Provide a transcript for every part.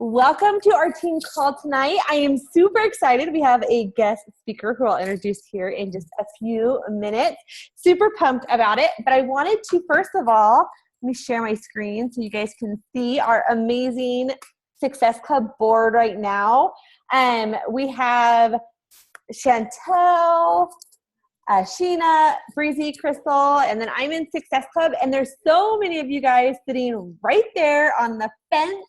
Welcome to our team call tonight. I am super excited. We have a guest speaker who I'll introduce here in just a few minutes. Super pumped about it. But I wanted to, first of all, let me share my screen so you guys can see our amazing Success Club board right now. We have Chantel, Sheena, Breezy, Crystal, and then I'm in Success Club. And there's so many of you guys sitting right there on the fence.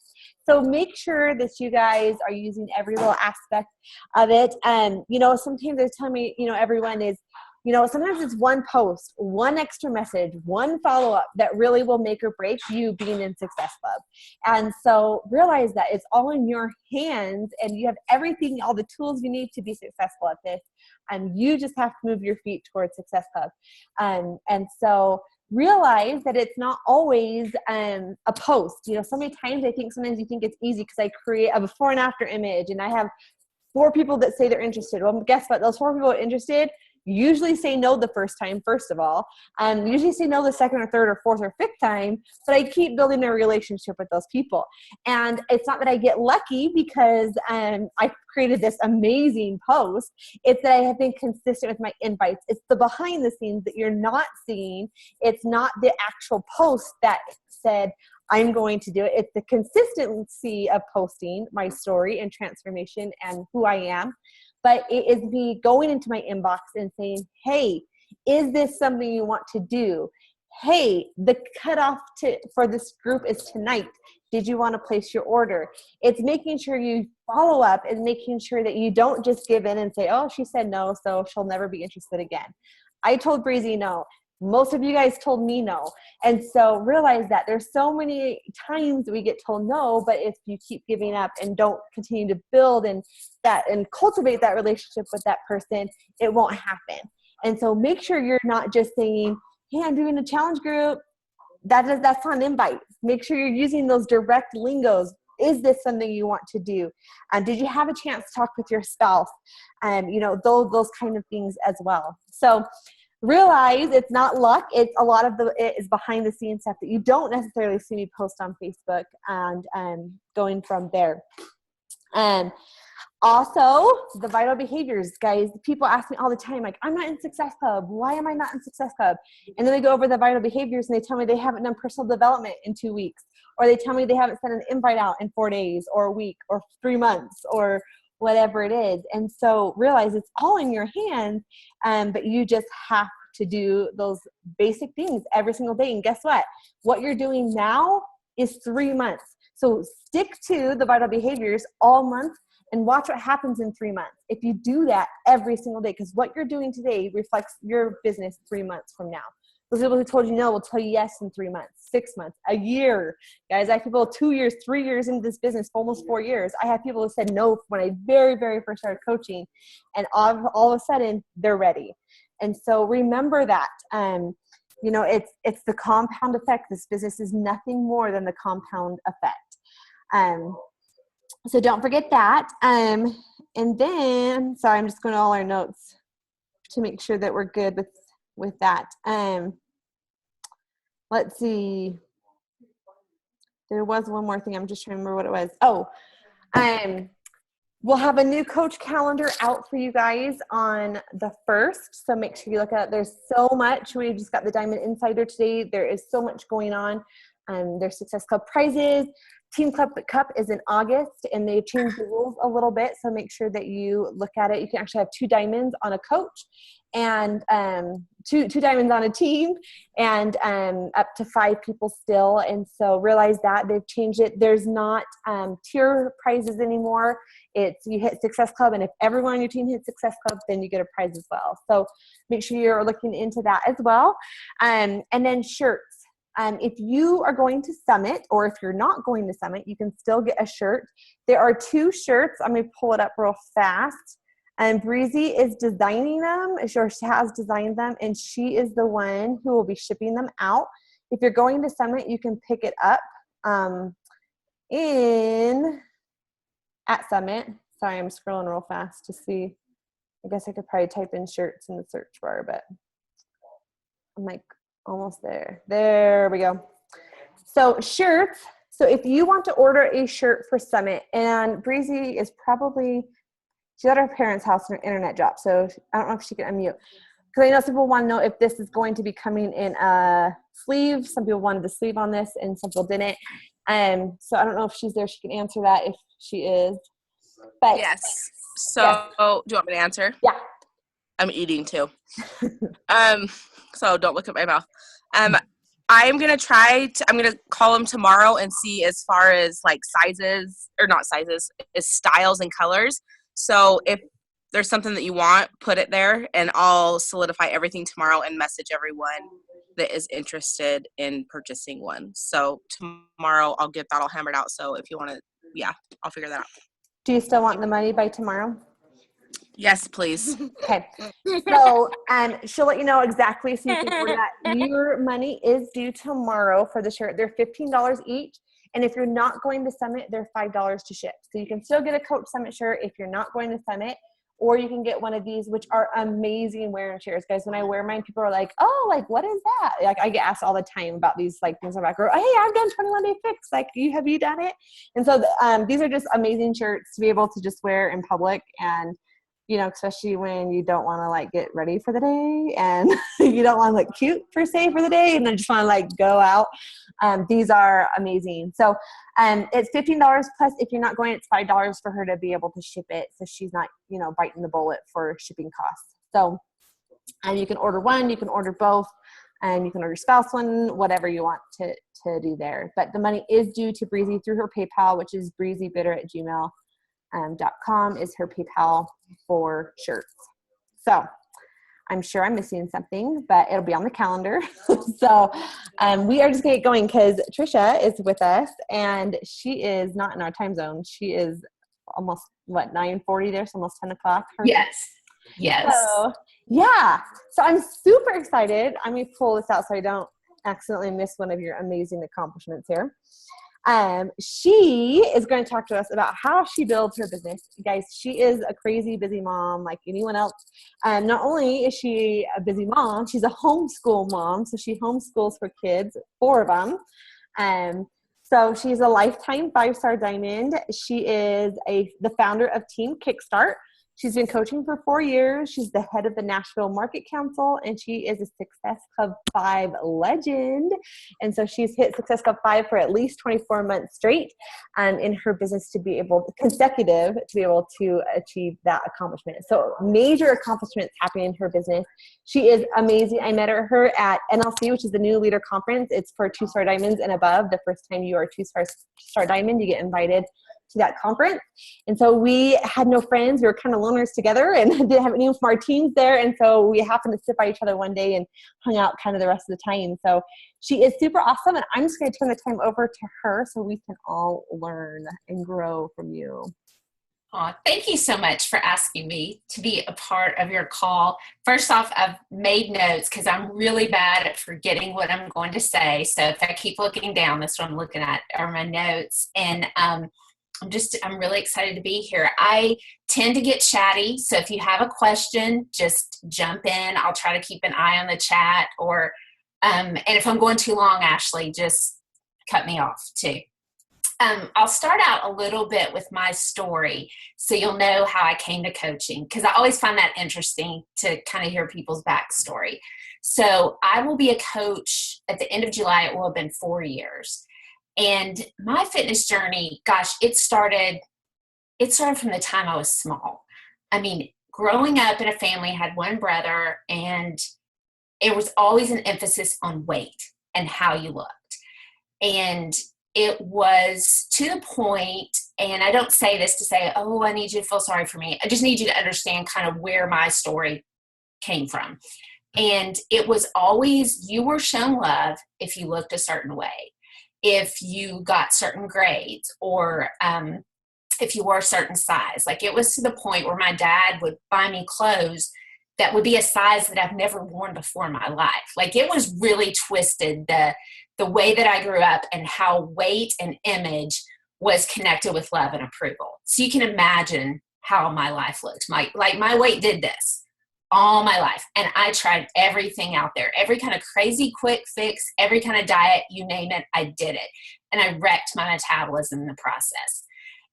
So make sure that you guys are using every little aspect of it. And, sometimes they tell me, everyone is, sometimes it's one post, one extra message, one follow-up that really will make or break you being in Success Club. And so realize that it's all in your hands and you have everything, all the tools you need to be successful at this. And you just have to move your feet towards Success Club. And so realize that it's not always a post. So many times sometimes you think it's easy because I create a before and after image and I have 4 people that say they're interested. Well, guess what? Those 4 people are interested usually say no the first time, first of all, usually say no the second or third or fourth or fifth time, but I keep building a relationship with those people. And it's not that I get lucky because I created this amazing post. It's that I have been consistent with my invites. It's the behind the scenes that you're not seeing. It's not the actual post that said, I'm going to do it. It's the consistency of posting my story and transformation and who I am. But it is me going into my inbox and saying, hey, is this something you want to do? Hey, the cutoff for this group is tonight. Did you want to place your order? It's making sure you follow up and making sure that you don't just give in and say, oh, she said no, so she'll never be interested again. I told Breezy no. Most of you guys told me no. And so realize that there's so many times we get told no, but if you keep giving up and don't continue to build and cultivate that relationship with that person, it won't happen. And so make sure you're not just saying, hey, I'm doing a challenge group. That's not an invite. Make sure you're using those direct lingos. Is this something you want to do? Did you have a chance to talk with your spouse? Those kind of things as well. So realize it's not luck. It's a lot of it is behind the scenes stuff that you don't necessarily see me post on Facebook and going from there. Also, the vital behaviors, guys. People ask me all the time, like, I'm not in Success Club. Why am I not in Success Club? And then they go over the vital behaviors and they tell me they haven't done personal development in 2 weeks. Or they tell me they haven't sent an invite out in 4 days or a week or 3 months or whatever it is. And so realize it's all in your hands, but you just have to do those basic things every single day. And guess what? What you're doing now is 3 months. So stick to the vital behaviors all month and watch what happens in 3 months. If you do that every single day, because what you're doing today reflects your business 3 months from now. Those people who told you no will tell you yes in 3 months, 6 months, a year. Guys, I have people 2 years, 3 years into this business, almost 4 years. I have people who said no when I very, very first started coaching, and all of a sudden they're ready. And so remember that. It's the compound effect. This business is nothing more than the compound effect. So don't forget that. And then, sorry, I'm just going to all our notes to make sure that we're good with that. Let's see. There was one more thing. I'm just trying to remember what it was. We'll have a new coach calendar out for you guys on the 1st. So make sure you look at it. There's so much. We just got the Diamond Insider today. There is so much going on. There's Success Club prizes. Team Club Cup is in August, and they changed the rules a little bit, so make sure that you look at it. You can actually have 2 diamonds on a coach and two diamonds on a team and up to 5 people still. And so realize that they've changed it. There's not tier prizes anymore. It's you hit Success Club, and if everyone on your team hits Success Club, then you get a prize as well. So make sure you're looking into that as well. And then shirts. If you are going to Summit, or if you're not going to Summit, you can still get a shirt. There are 2 shirts. I'm going to pull it up real fast. And Breezy is designing them. She has designed them, and she is the one who will be shipping them out. If you're going to Summit, you can pick it up at Summit. Sorry, I'm scrolling real fast to see. I guess I could probably type in shirts in the search bar, but I'm like almost there. There we go. So shirts. So if you want to order a shirt for Summit, and Breezy is probably, she's at her parents' house and her internet dropped, so I don't know if she can unmute. Because I know some people want to know if this is going to be coming in a sleeve. Some people wanted the sleeve on this, and some people didn't. So I don't know if she's there. She can answer that if she is. But yes. So do you want me to answer? Yeah. I'm eating too. So don't look at my mouth. I'm going to call them tomorrow and see as far as like sizes, or not sizes, is styles and colors. So if there's something that you want, put it there, and I'll solidify everything tomorrow and message everyone that is interested in purchasing one. So tomorrow I'll get that all hammered out. So if you want to, I'll figure that out. Do you still want the money by tomorrow? Yes, please. Okay. So she'll let you know exactly so you can order that. Your money is due tomorrow for the shirt. They're $15 each. And if you're not going to Summit, they're $5 to ship. So you can still get a Coach Summit shirt if you're not going to Summit. Or you can get one of these, which are amazing wearing shirts. Guys, when I wear mine, people are like, oh, like, what is that? Like, I get asked all the time about these, like, things. I'm like, hey, I've done 21 Day Fix. Like, have you done it? And so these are just amazing shirts to be able to just wear in public. And, you know, especially when you don't want to, like, get ready for the day and you don't want to look cute, per se, for the day, and then just want to, like, go out. These are amazing. So it's $15 plus if you're not going, it's $5 for her to be able to ship it. So she's not, you know, biting the bullet for shipping costs. So you can order one, you can order both, and you can order your spouse one, whatever you want to do there. But the money is due to Breezy through her PayPal, which is breezybitter@gmail.com is her PayPal for shirts. So I'm sure I'm missing something, but it'll be on the calendar. So we are just going to get going because Trisha is with us, and she is not in our time zone. She is almost, 9:40 there, so almost 10 o'clock. Yes. So, yeah. So I'm super excited. I'm going to pull this out so I don't accidentally miss one of your amazing accomplishments here. She is going to talk to us about how she builds her business. Guys, she is a crazy busy mom like anyone else. Not only is she a busy mom, she's a homeschool mom. So she homeschools her kids, 4 of them. So she's a lifetime 5-star diamond. She is the founder of Team Kickstart. She's been coaching for 4 years. She's the head of the Nashville Market Council, and she is a Success Club 5 legend. And so she's hit Success Club 5 for at least 24 months straight in her business to be able to achieve that accomplishment. So major accomplishments happening in her business. She is amazing. I met her at NLC, which is the New Leader Conference. It's for 2-star diamonds and above. The first time you are a 2-star diamond, you get invited to that conference. And so we had no friends. We were kind of loners together and didn't have anyone from our teams there. And so we happened to sit by each other one day and hung out kind of the rest of the time. So she is super awesome. And I'm just going to turn the time over to her so we can all learn and grow from you. Oh, thank you so much for asking me to be a part of your call. First off, I've made notes because I'm really bad at forgetting what I'm going to say. So if I keep looking down, that's what I'm looking at are my notes. And I'm really excited to be here. I tend to get chatty. So if you have a question, just jump in. I'll try to keep an eye on the chat and if I'm going too long, Ashley, just cut me off too. I'll start out a little bit with my story so you'll know how I came to coaching because I always find that interesting to kind of hear people's backstory. So I will be a coach at the end of July. It will have been 4 years. And my fitness journey, gosh, it started from the time I was small. I mean, growing up in a family, I had one brother, and it was always an emphasis on weight and how you looked. And it was to the point, and I don't say this to say, oh, I need you to feel sorry for me. I just need you to understand kind of where my story came from. And it was always, you were shown love if you looked a certain way, if you got certain grades, or if you were a certain size. Like it was to the point where my dad would buy me clothes that would be a size that I've never worn before in my life. Like it was really twisted, the way that I grew up and how weight and image was connected with love and approval. So you can imagine how my life looked. My weight did this. all my life. And I tried everything out there, every kind of crazy quick fix, every kind of diet, you name it, I did it. And I wrecked my metabolism in the process.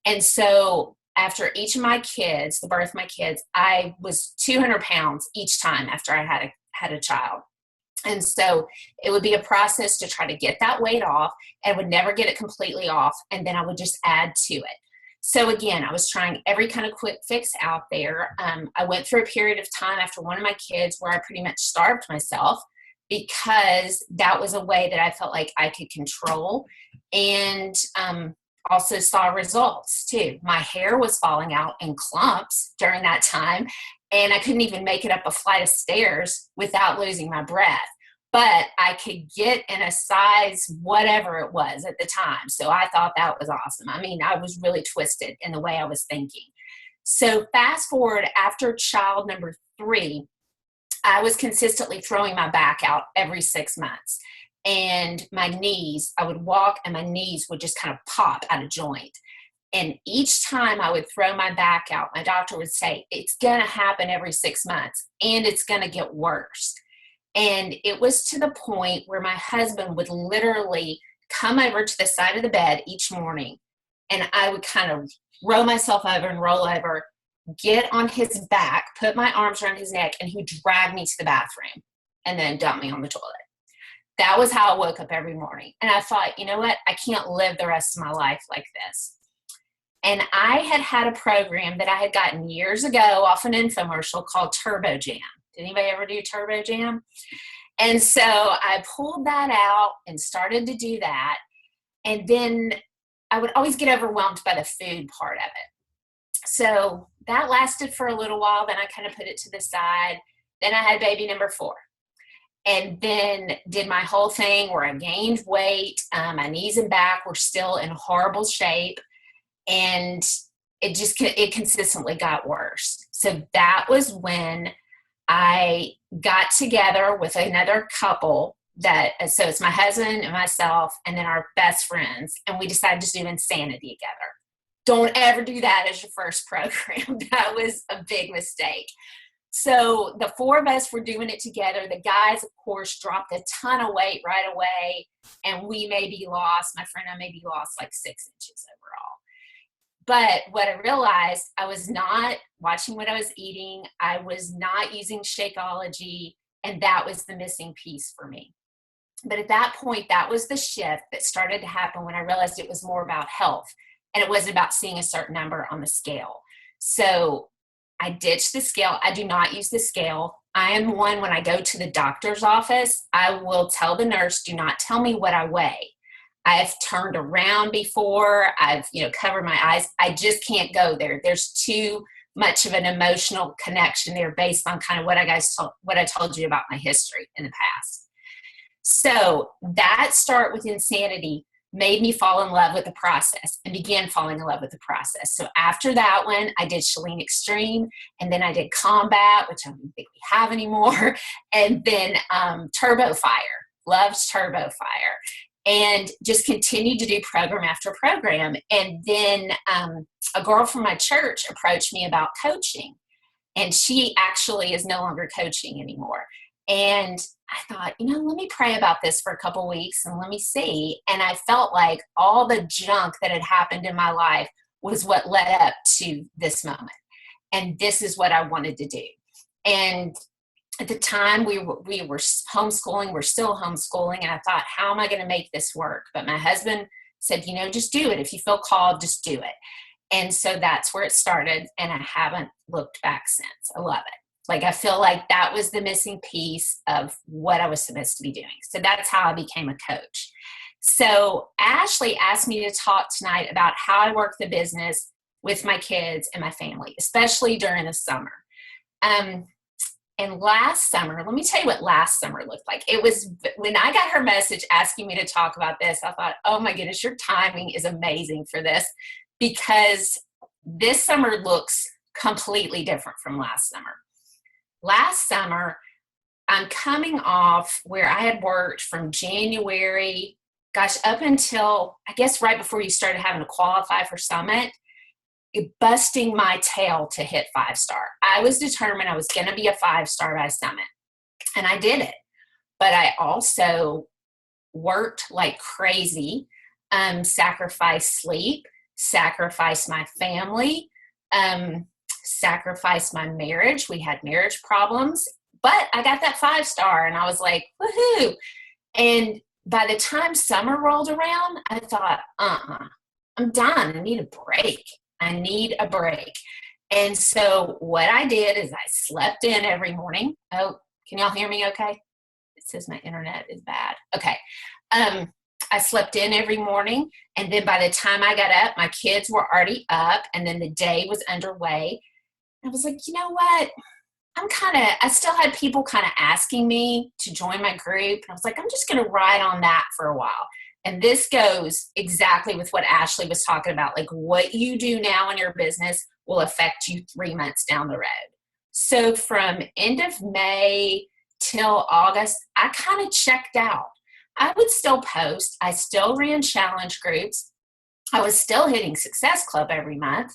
And so after each of my kids, the birth of my kids, I was 200 pounds each time after I had a child. And so it would be a process to try to get that weight off, and would never get it completely off. And then I would just add to it. So again, I was trying every kind of quick fix out there. I went through a period of time after one of my kids where I pretty much starved myself, because that was a way that I felt like I could control, and also saw results too. My hair was falling out in clumps during that time, and I couldn't even make it up a flight of stairs without losing my breath. But I could get in a size whatever it was at the time. So I thought that was awesome. I mean, I was really twisted in the way I was thinking. So fast forward, after child number 3, I was consistently throwing my back out every 6 months. And my knees, I would walk and my knees would just kind of pop out of joint. And each time I would throw my back out, my doctor would say, it's going to happen every 6 months, and it's going to get worse. And it was to the point where my husband would literally come over to the side of the bed each morning, and I would kind of roll myself over and roll over, get on his back, put my arms around his neck, and he would drag me to the bathroom and then dump me on the toilet. That was how I woke up every morning. And I thought, you know what? I can't live the rest of my life like this. And I had a program that I had gotten years ago off an infomercial called Turbo Jam. Did anybody ever do Turbo Jam? And so I pulled that out and started to do that. And then I would always get overwhelmed by the food part of it. So that lasted for a little while. Then I kind of put it to the side. Then I had baby number 4. And then did my whole thing where I gained weight. My knees and back were still in horrible shape. And it consistently got worse. So that was when I got together with another couple so it's my husband and myself and then our best friends, and we decided to do Insanity together. Don't ever do that as your first program. That was a big mistake. So the 4 of us were doing it together. The guys, of course, dropped a ton of weight right away, and my friend and I maybe lost like 6 inches overall. But what I realized, I was not watching what I was eating. I was not using Shakeology, and that was the missing piece for me. But at that point, that was the shift that started to happen when I realized it was more about health, and it wasn't about seeing a certain number on the scale. So I ditched the scale. I do not use the scale. I am one, when I go to the doctor's office, I will tell the nurse, do not tell me what I weigh. I've turned around before. I've, covered my eyes. I just can't go there. There's too much of an emotional connection there based on kind of what I told you about my history in the past. So that start with Insanity made me fall in love with the process and began falling in love with the process. So after that one, I did Chalene Extreme, and then I did Combat, which I don't think we have anymore, and then Turbo Fire. Loved Turbo Fire. And just continued to do program after program. And then a girl from my church approached me about coaching. And she actually is no longer coaching anymore. And I thought, let me pray about this for a couple weeks and let me see. And I felt like all the junk that had happened in my life was what led up to this moment. And this is what I wanted to do. And at the time we were homeschooling, we're still homeschooling. And I thought, how am I going to make this work? But my husband said, just do it. If you feel called, just do it. And so that's where it started. And I haven't looked back since. I love it. Like, I feel like that was the missing piece of what I was supposed to be doing. So that's how I became a coach. So Ashley asked me to talk tonight about how I work the business with my kids and my family, especially during the summer. And last summer, let me tell you what last summer looked like. It was when I got her message asking me to talk about this, I thought, oh my goodness, your timing is amazing for this, because this summer looks completely different from last summer. Last summer, I'm coming off where I had worked from January, up until, I guess, right before you started having to qualify for Summit. busting my tail to hit 5-star. I was determined I was going to be a 5-star by Summit, and I did it. But I also worked like crazy, sacrificed sleep, sacrificed my family, sacrificed my marriage. We had marriage problems, but I got that 5-star, and I was like, woohoo. And by the time summer rolled around, I thought, I'm done. I need a break. I need a break. And so what I did is I slept in every morning. Oh, can y'all hear me okay? It says my internet is bad. Okay. I slept in every morning. And then by the time I got up, my kids were already up, and then the day was underway. I was like, you know what? I still had people kind of asking me to join my group. And I was like, I'm just going to ride on that for a while. And this goes exactly with what Ashley was talking about. Like, what you do now in your business will affect you 3 months down the road. So from end of May till August, I kind of checked out. I would still post. I still ran challenge groups. I was still hitting Success Club every month,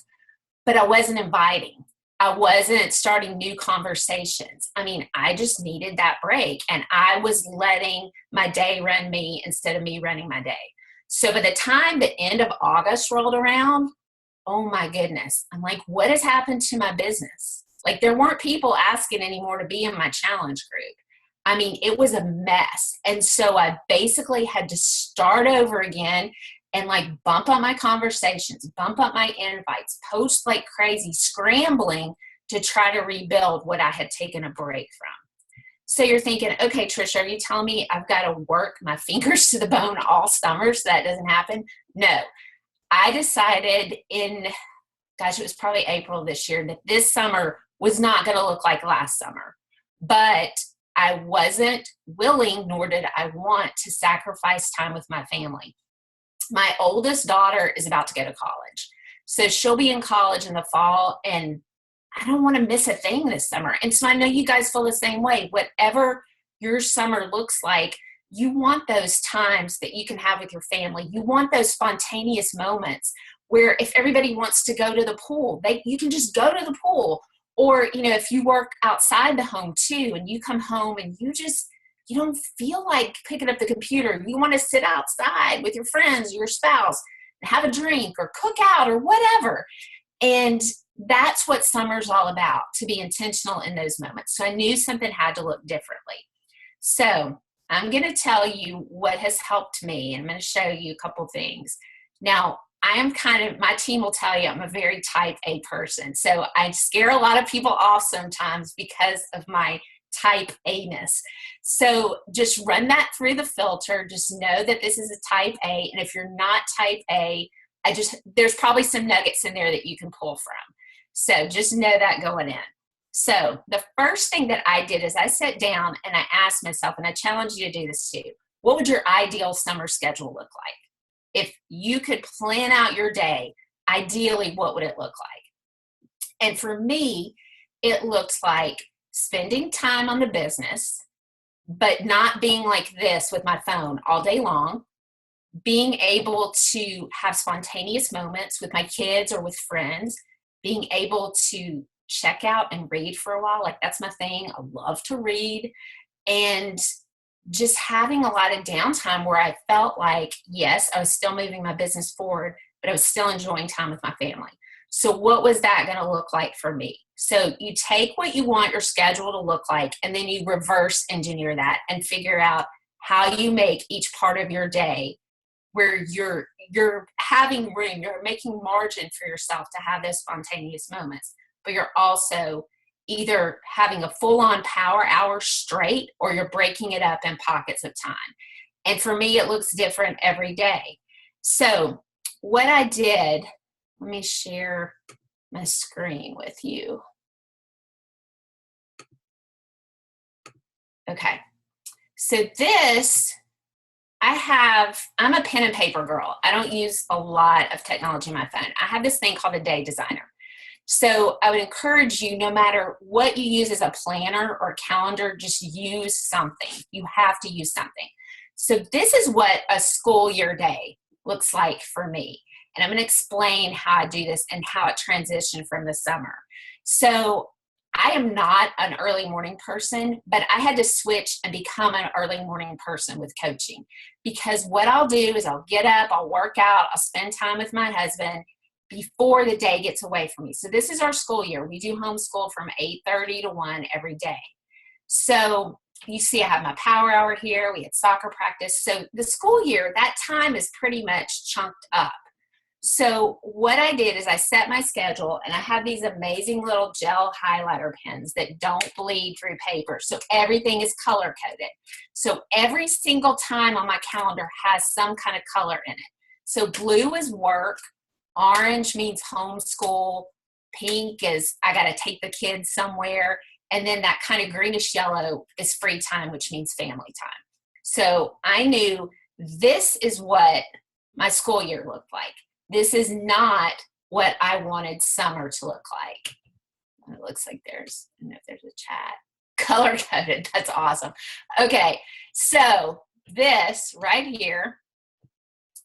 but I wasn't inviting. I wasn't starting new conversations. I mean, I just needed that break, and I was letting my day run me instead of me running my day. So by the time the end of August rolled around, oh my goodness, I'm like, what has happened to my business? Like, there weren't people asking anymore to be in my challenge group. I mean, it was a mess. And so I basically had to start over again and like bump up my conversations, bump up my invites, post like crazy, scrambling to try to rebuild what I had taken a break from. So you're thinking, okay, Trisha, are you telling me I've got to work my fingers to the bone all summer so that doesn't happen? No. I decided it was probably April this year, that this summer was not going to look like last summer. But I wasn't willing, nor did I want to sacrifice time with my family. My oldest daughter is about to go to college. So she'll be in college in the fall, and I don't want to miss a thing this summer. And so I know you guys feel the same way. Whatever your summer looks like, you want those times that you can have with your family. You want those spontaneous moments where if everybody wants to go to the pool, you can just go to the pool. Or, if you work outside the home too, and you come home and you don't feel like picking up the computer. You want to sit outside with your friends, your spouse, and have a drink or cook out or whatever. And that's what summer's all about, to be intentional in those moments. So I knew something had to look differently. So I'm going to tell you what has helped me, and I'm going to show you a couple things. Now, my team will tell you I'm a very type A person. So I scare a lot of people off sometimes because of my type A-ness. So just run that through the filter. Just know that this is a type A. And if you're not type A, there's probably some nuggets in there that you can pull from. So just know that going in. So the first thing that I did is I sat down and I asked myself, and I challenge you to do this too, what would your ideal summer schedule look like? If you could plan out your day, ideally, what would it look like? And for me, it looks like spending time on the business, but not being like this with my phone all day long, being able to have spontaneous moments with my kids or with friends, being able to check out and read for a while. Like, that's my thing. I love to read. And just having a lot of downtime where I felt like, yes, I was still moving my business forward, but I was still enjoying time with my family. So what was that going to look like for me? So you take what you want your schedule to look like, and then you reverse engineer that and figure out how you make each part of your day where you're having room, you're making margin for yourself to have those spontaneous moments, but you're also either having a full-on power hour straight, or you're breaking it up in pockets of time. And for me, it looks different every day. So what I did, let me share my screen with you. Okay. So this, I'm a pen and paper girl. I don't use a lot of technology on my phone. I have this thing called a Day Designer. So I would encourage you, no matter what you use as a planner or calendar, just use something. You have to use something. So this is what a school year day looks like for me. And I'm going to explain how I do this and how it transitioned from the summer. So I am not an early morning person, but I had to switch and become an early morning person with coaching, because what I'll do is I'll get up, I'll work out, I'll spend time with my husband before the day gets away from me. So this is our school year. We do homeschool from 8:30 to 1 every day. So you see I have my power hour here. We had soccer practice. So the school year, that time is pretty much chunked up. So what I did is I set my schedule, and I have these amazing little gel highlighter pens that don't bleed through paper. So everything is color coded. So every single time on my calendar has some kind of color in it. So blue is work, orange means homeschool, pink is I got to take the kids somewhere, and then that kind of greenish yellow is free time, which means family time. So I knew this is what my school year looked like. This is not what I wanted summer to look like. It looks like I don't know if there's a chat. Color coded, that's awesome. Okay, so this right here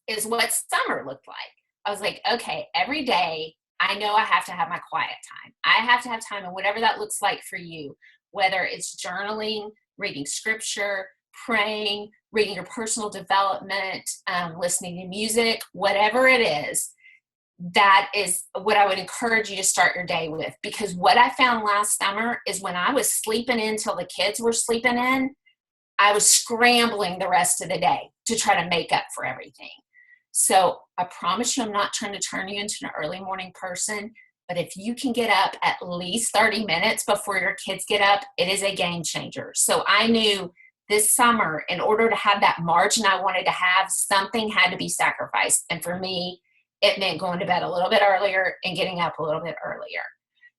is what summer looked like. I was like, okay, every day I know I have to have my quiet time. I have to have time, and whatever that looks like for you, whether it's journaling, reading scripture, praying, reading your personal development, listening to music, whatever it is, that is what I would encourage you to start your day with. Because what I found last summer is when I was sleeping in till the kids were sleeping in, I was scrambling the rest of the day to try to make up for everything. So I promise you, I'm not trying to turn you into an early morning person, but if you can get up at least 30 minutes before your kids get up, it is a game changer. So I knew this summer, in order to have that margin I wanted to have, something had to be sacrificed. And for me, it meant going to bed a little bit earlier and getting up a little bit earlier.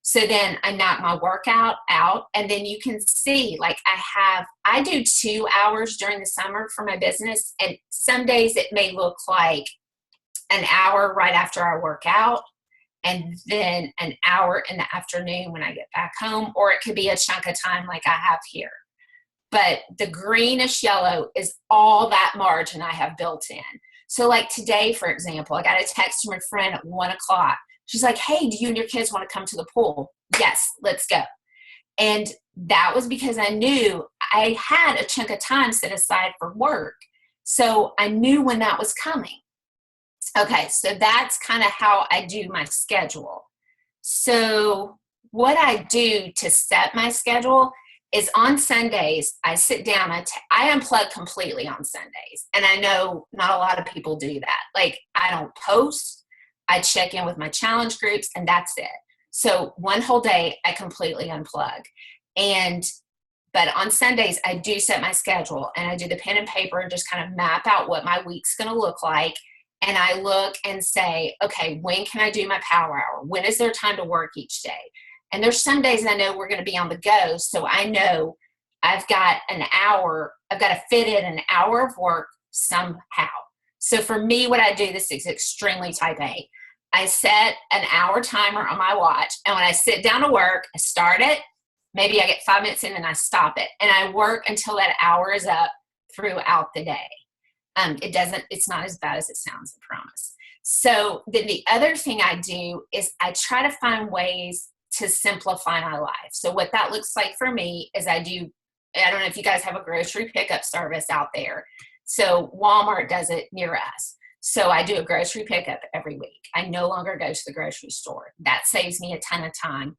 So then I knock my workout out, and then you can see, like I do 2 hours during the summer for my business, and some days it may look like an hour right after I work out, and then an hour in the afternoon when I get back home, or it could be a chunk of time like I have here. But the greenish yellow is all that margin I have built in. So like today, for example, I got a text from a friend at 1 o'clock. She's like, hey, do you and your kids want to come to the pool? Yes, let's go. And that was because I knew I had a chunk of time set aside for work. So I knew when that was coming. Okay, so that's kind of how I do my schedule. So what I do to set my schedule is on Sundays, I sit down, I unplug completely on Sundays. And I know not a lot of people do that. Like, I don't post, I check in with my challenge groups, and that's it. So one whole day, I completely unplug. But on Sundays, I do set my schedule, and I do the pen and paper and just kind of map out what my week's going to look like. And I look and say, okay, when can I do my power hour? When is there time to work each day? And there's some days I know we're going to be on the go. So I know I've got an hour, I've got to fit in an hour of work somehow. So for me, what I do, this is extremely type A. I set an hour timer on my watch. And when I sit down to work, I start it. Maybe I get 5 minutes in and I stop it. And I work until that hour is up throughout the day. It's not as bad as it sounds, I promise. So then the other thing I do is I try to find ways to simplify my life. So what that looks like for me is I don't know if you guys have a grocery pickup service out there. So Walmart does it near us. So I do a grocery pickup every week. I no longer go to the grocery store. That saves me a ton of time.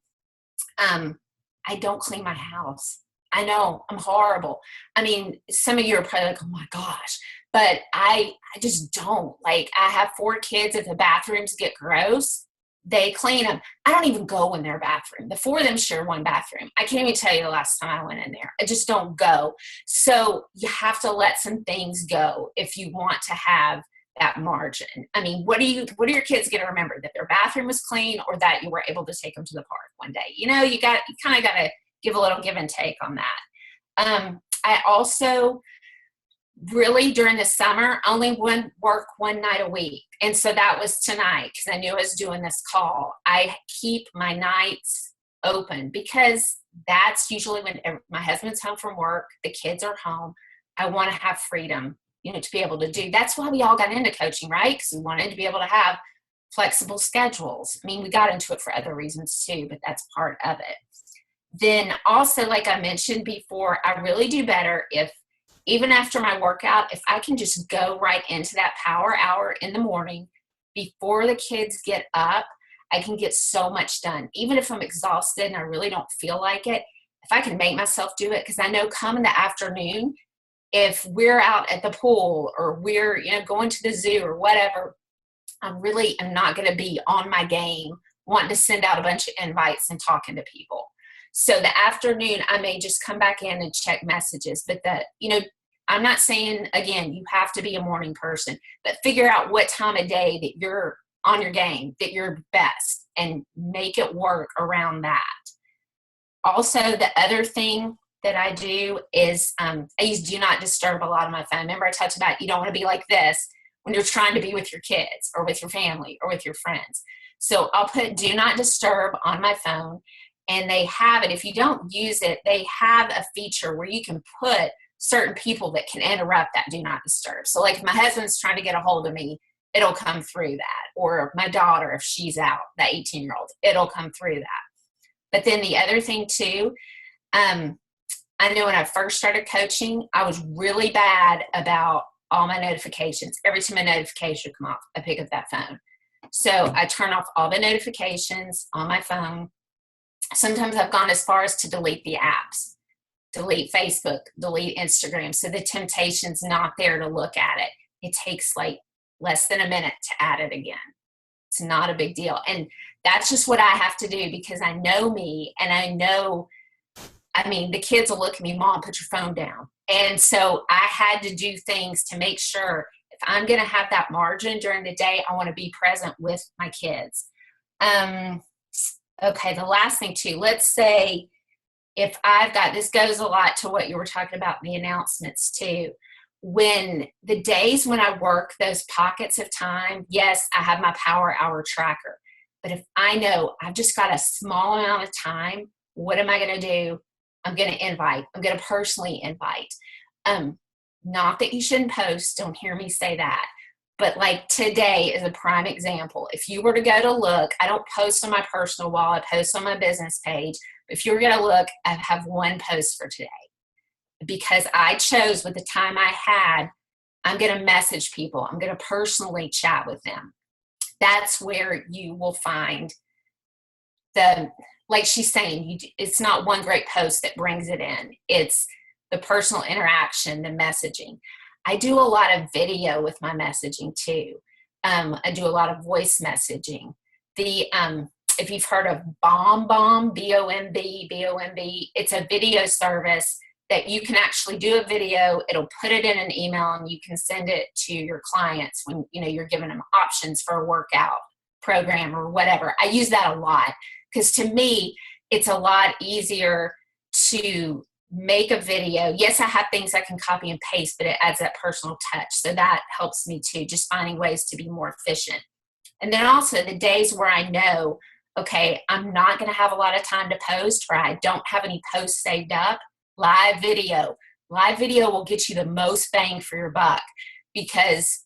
I don't clean my house. I know, I'm horrible. I mean, some of you are probably like, oh my gosh, but I just don't. Like, I have 4 kids. If the bathrooms get gross, they clean them. I don't even go in their bathroom. The 4 of them share one bathroom. I can't even tell you the last time I went in there. I just don't go. So you have to let some things go if you want to have that margin. I mean, what are your kids going to remember? That their bathroom was clean, or that you were able to take them to the park one day? You know, you kind of got to give a little give and take on that. I also really, during the summer, only work one night a week. And so that was tonight, because I knew I was doing this call. I keep my nights open because that's usually when my husband's home from work, the kids are home. I want to have freedom, to be able to do. That's why we all got into coaching, right? Because we wanted to be able to have flexible schedules. I mean, we got into it for other reasons too, but that's part of it. Then also, like I mentioned before, I really do better if, even after my workout, if I can just go right into that power hour in the morning before the kids get up, I can get so much done. Even if I'm exhausted and I really don't feel like it, if I can make myself do it, because I know come in the afternoon, if we're out at the pool or we're, you know, going to the zoo or whatever, I really am not going to be on my game wanting to send out a bunch of invites and talking to people. So the afternoon, I may just come back in and check messages. But you know, I'm not saying, again, you have to be a morning person, but figure out what time of day that you're on your game, that you're best, and make it work around that. Also, the other thing that I do is I use Do Not Disturb a lot on my phone. Remember I talked about you don't want to be like this when you're trying to be with your kids or with your family or with your friends. So I'll put Do Not Disturb on my phone, and they have it. If you don't use it, they have a feature where you can put certain people that can interrupt that Do Not Disturb. So like if my husband's trying to get a hold of me, it'll come through that. Or my daughter, if she's out, that 18-year-old, it'll come through that. But then the other thing too, I know when I first started coaching, I was really bad about all my notifications. Every time a notification would come off, I pick up that phone. So I turn off all the notifications on my phone. Sometimes I've gone as far as to delete the apps, delete Facebook, delete Instagram. So the temptation's not there to look at it. It takes like less than a minute to add it again. It's not a big deal. And that's just what I have to do because I know me and I know, I mean, the kids will look at me, Mom, put your phone down. And so I had to do things to make sure if I'm going to have that margin during the day, I want to be present with my kids. Okay, the last thing too, let's say if I've got, this goes a lot to what you were talking about in the announcements too. When the days when I work those pockets of time, yes, I have my power hour tracker. But if I know I've just got a small amount of time, what am I going to do? I'm going to invite. I'm going to personally invite. Not that you shouldn't post. Don't hear me say that. But like today is a prime example. If you were to go to look, I don't post on my personal wall. I post on my business page. But if you were going to look, I have one post for today. Because I chose with the time I had, I'm going to message people. I'm going to personally chat with them. That's where you will find like she's saying, it's not one great post that brings it in. It's the personal interaction, the messaging. I do a lot of video with my messaging too. I do a lot of voice messaging. If you've heard of BombBomb, B-O-M-B, it's a video service that you can actually do a video. It'll put it in an email and you can send it to your clients when you're giving them options for a workout program or whatever. I use that a lot because to me, it's a lot easier to make a video. Yes, I have things I can copy and paste, but it adds that personal touch. So that helps me too, just finding ways to be more efficient. And then also the days where I know, okay, I'm not going to have a lot of time to post or I don't have any posts saved up, live video will get you the most bang for your buck because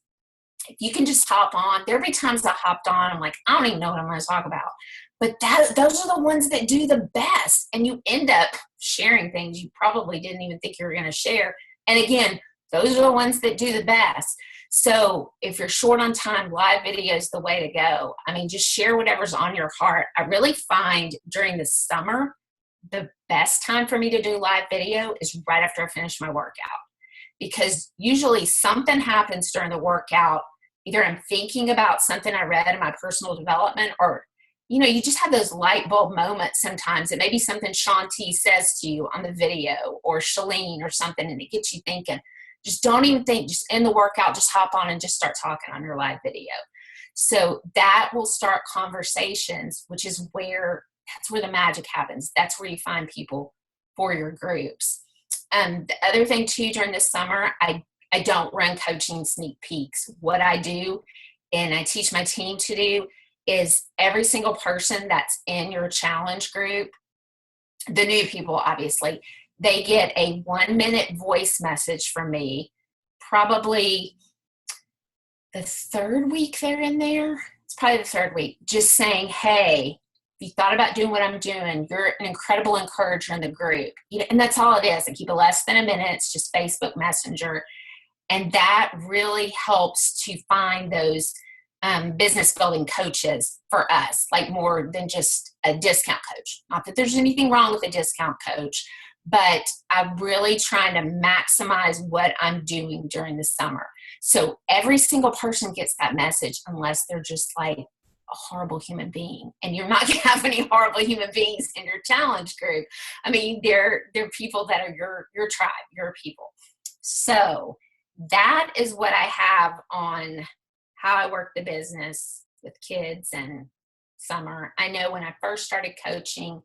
if you can just hop on, there'll be times I hopped on, I'm like, I don't even know what I'm going to talk about. But those are the ones that do the best. And you end up sharing things you probably didn't even think you were going to share. And again, those are the ones that do the best. So if you're short on time, live video is the way to go. I mean, just share whatever's on your heart. I really find during the summer, the best time for me to do live video is right after I finish my workout. Because usually something happens during the workout. Either I'm thinking about something I read in my personal development or you just have those light bulb moments sometimes. It may be something Shanti says to you on the video or Shalene or something, and it gets you thinking. Just don't even think, just end the workout, just hop on and just start talking on your live video. So that will start conversations, that's where the magic happens. That's where you find people for your groups. The other thing too, during the summer, I don't run coaching sneak peeks. What I do, and I teach my team to do, is every single person that's in your challenge group, the new people, obviously, they get a 1-minute voice message from me, probably the third week they're in there. It's it's probably the third week, just saying, hey, if you thought about doing what I'm doing, you're an incredible encourager in the group. And that's all it is. I keep it less than a minute. It's just Facebook Messenger. And that really helps to find those business building coaches for us, like more than just a discount coach. Not that there's anything wrong with a discount coach, but I'm really trying to maximize what I'm doing during the summer. So every single person gets that message, unless they're just like a horrible human being. And you're not going to have any horrible human beings in your challenge group. I mean, they're people that are your tribe, your people. So that is what I have on how I work the business with kids and summer. I know when I first started coaching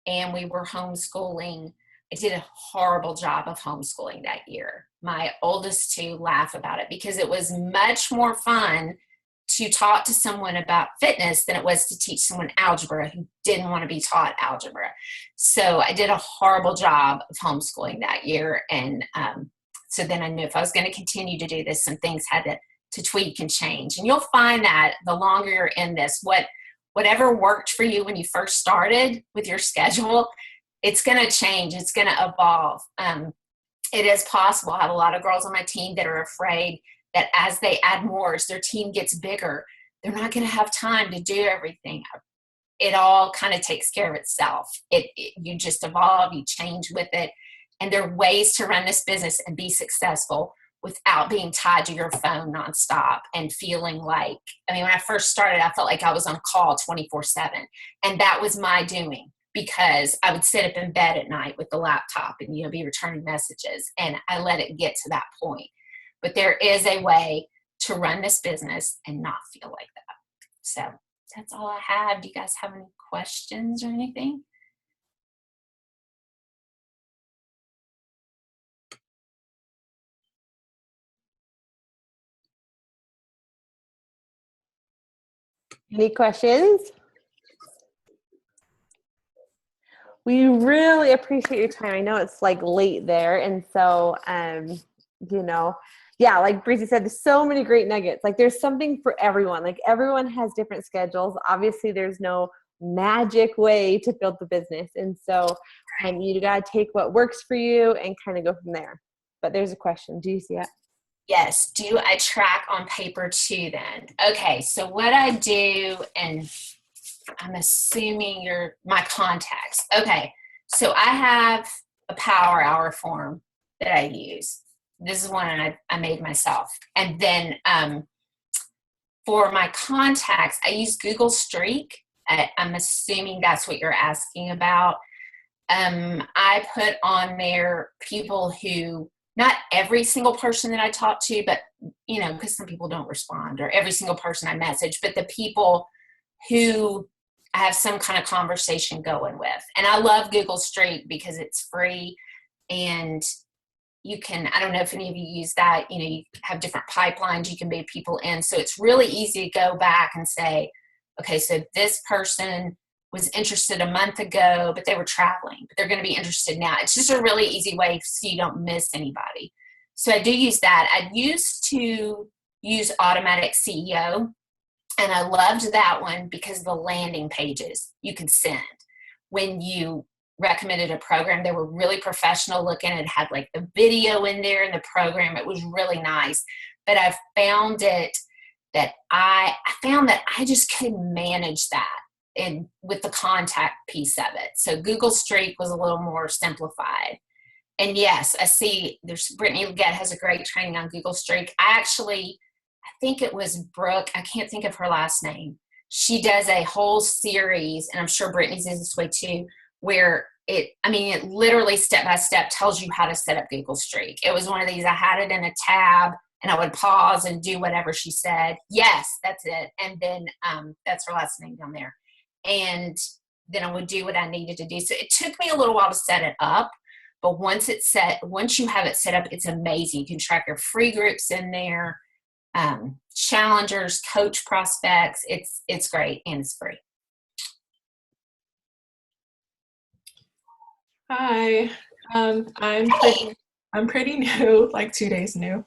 and we were homeschooling, I did a horrible job of homeschooling that year. My oldest two laugh about it because it was much more fun to talk to someone about fitness than it was to teach someone algebra who didn't want to be taught algebra. So I did a horrible job of homeschooling that year. And so then I knew if I was going to continue to do this, some things had to tweak and change. And you'll find that the longer you're in this, whatever worked for you when you first started with your schedule, it's going to change. It's going to evolve. It is possible. I have a lot of girls on my team that are afraid that as they add more, as their team gets bigger, they're not going to have time to do everything. It all kind of takes care of itself. You just evolve, you change with it. And there are ways to run this business and be successful without being tied to your phone nonstop and feeling like, when I first started, I felt like I was on call 24/7. And that was my doing, because I would sit up in bed at night with the laptop and, be returning messages. And I let it get to that point. But there is a way to run this business and not feel like that. So that's all I have. Do you guys have any questions or anything? Any questions? We really appreciate your time. I know it's like late there. And so, yeah, like Breezy said, there's so many great nuggets. Like there's something for everyone. Like everyone has different schedules. Obviously there's no magic way to build the business. And so you got to take what works for you and kind of go from there. But there's a question. Do you see it? Yes. Do I track on paper too then? Okay. So what I do, and I'm assuming you're my contacts. Okay. So I have a Power Hour form that I use. This is one I made myself. And then for my contacts, I use Google Streak. I'm assuming that's what you're asking about. I put on there people who, not every single person that I talk to, but, because some people don't respond, or every single person I message, but the people who I have some kind of conversation going with. And I love Google Streak because it's free, and you can, I don't know if any of you use that, you have different pipelines you can bring people in. So it's really easy to go back and say, okay, so this person was interested a month ago, but they were traveling, but they're going to be interested now. It's just a really easy way so you don't miss anybody. So I do use that. I used to use Automatic CEO, and I loved that one because of the landing pages you could send. When you recommended a program, they were really professional looking. It had like the video in there in the program. It was really nice. But I found I just couldn't manage that and with the contact piece of it. So Google Streak was a little more simplified. And yes, I see there's Brittany Leggett has a great training on Google Streak. I think it was Brooke. I can't think of her last name. She does a whole series, and I'm sure Brittany's is this way too, where it literally step by step tells you how to set up Google Streak. It was one of these, I had it in a tab and I would pause and do whatever she said. Yes, that's it. And then that's her last name down there. And then I would do what I needed to do. So it took me a little while to set it up, but once you have it set up, it's amazing. You can track your free groups in there, challengers, coach prospects. It's great, and it's free. Hi, I'm pretty new, like 2 days new.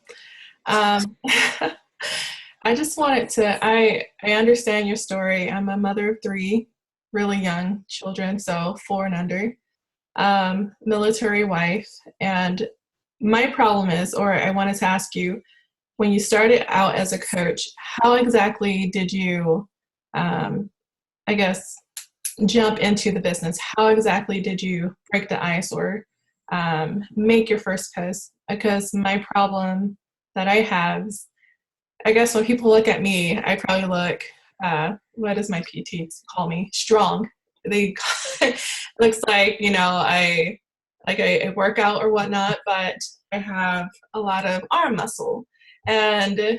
I just wanted to, I understand your story. I'm a mother of three really young children, so 4 and under, military wife. And my problem is, or I wanted to ask you, when you started out as a coach, how exactly did you, I guess, jump into the business? How exactly did you break the ice or make your first post? Because my problem that I have is, I guess when people look at me, I probably look, what does my PT call me? Strong. They looks like, you know, I work out or whatnot, but I have a lot of arm muscle. And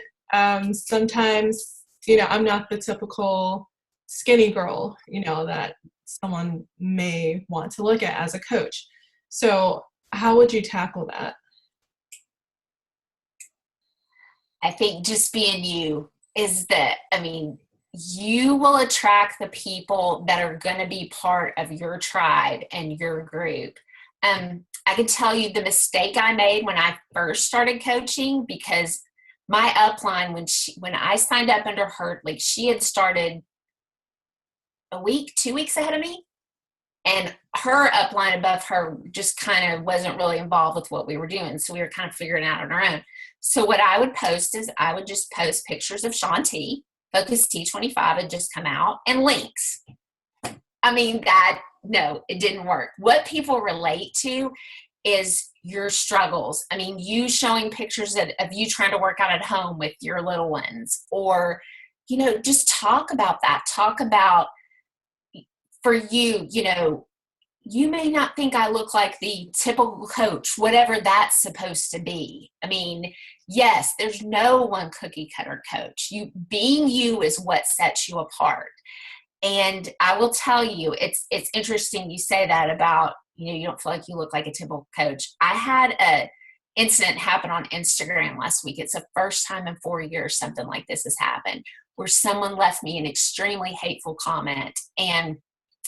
sometimes, you know, I'm not the typical skinny girl, you know, that someone may want to look at as a coach. So how would you tackle that? I think just being you is you will attract the people that are going to be part of your tribe and your group. I can tell you the mistake I made when I first started coaching, because my upline, when I signed up under her, like, she had started a week, 2 weeks ahead of me. And her upline above her just kind of wasn't really involved with what we were doing. So we were kind of figuring it out on our own. So what I would post is I would just post pictures of Shaun T. Focus T25 had just come out, and links. No, it didn't work. What people relate to is your struggles. You showing pictures of you trying to work out at home with your little ones, or, just talk about that. Talk about, for you, you may not think I look like the typical coach, whatever that's supposed to be. Yes, there's no one cookie cutter coach. Being you is what sets you apart. And I will tell you, it's interesting you say that about, you don't feel like you look like a typical coach. I had a incident happen on Instagram last week. It's the first time in 4 years something like this has happened, where someone left me an extremely hateful comment, and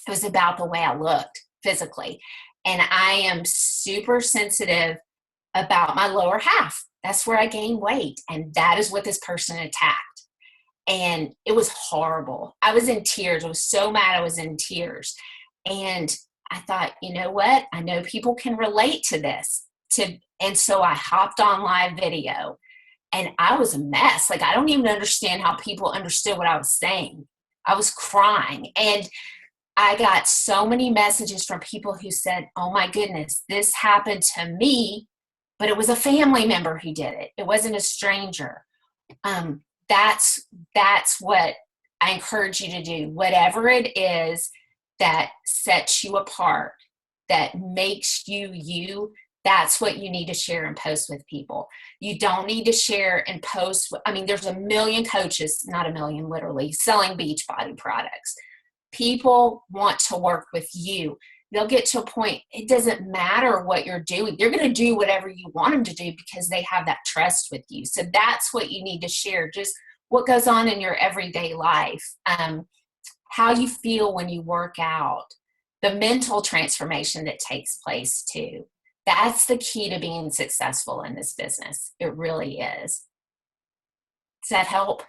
it was about the way I looked physically. And I am super sensitive about my lower half. That's where I gain weight. And that is what this person attacked. And it was horrible. I was in tears. I was so mad I was in tears. And I thought, you know what? I know people can relate to this. And so I hopped on live video, and I was a mess. Like, I don't even understand how people understood what I was saying. I was crying. And I got so many messages from people who said, oh my goodness, this happened to me, but it was a family member who did it. It wasn't a stranger. That's what I encourage you to do. Whatever it is that sets you apart, that makes you you, that's what you need to share and post with people. You don't need to share and post. There's a million coaches, not a million literally, selling Beachbody products. People want to work with you. They'll get to a point, it doesn't matter what you're doing. You're going to do whatever you want them to do because they have that trust with you. So that's what you need to share. Just what goes on in your everyday life, how you feel when you work out, the mental transformation that takes place too. That's the key to being successful in this business. It really is. Does that help?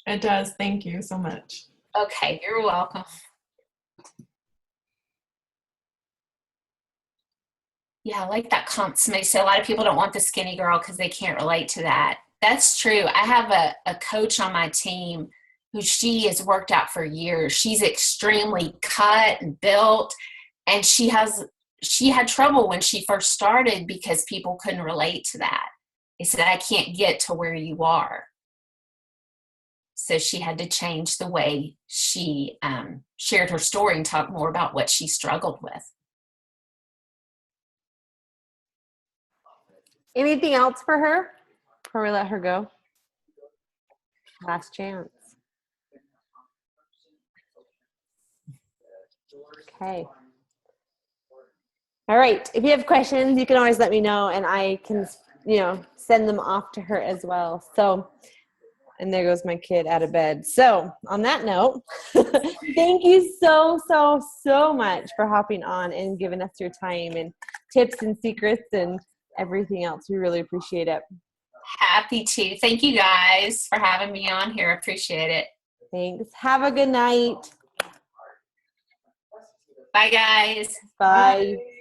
It does. Thank you so much. Okay, you're welcome. Yeah, I like that comment. Somebody said a lot of people don't want the skinny girl because they can't relate to that. That's true. I have a coach on my team who she has worked out for years. She's extremely cut and built, and she had trouble when she first started because people couldn't relate to that. They said, I can't get to where you are. So she had to change the way she shared her story and talk more about what she struggled with. Anything else for her before we let her go? Last chance. Okay. All right. If you have questions, you can always let me know, and I can, send them off to her as well. So, and there goes my kid out of bed. So on that note, thank you so, so, so much for hopping on and giving us your time and tips and secrets and everything else. We really appreciate it. Happy to. Thank you guys for having me on here. Appreciate it. Thanks. Have a good night. Bye, guys. Bye. Bye.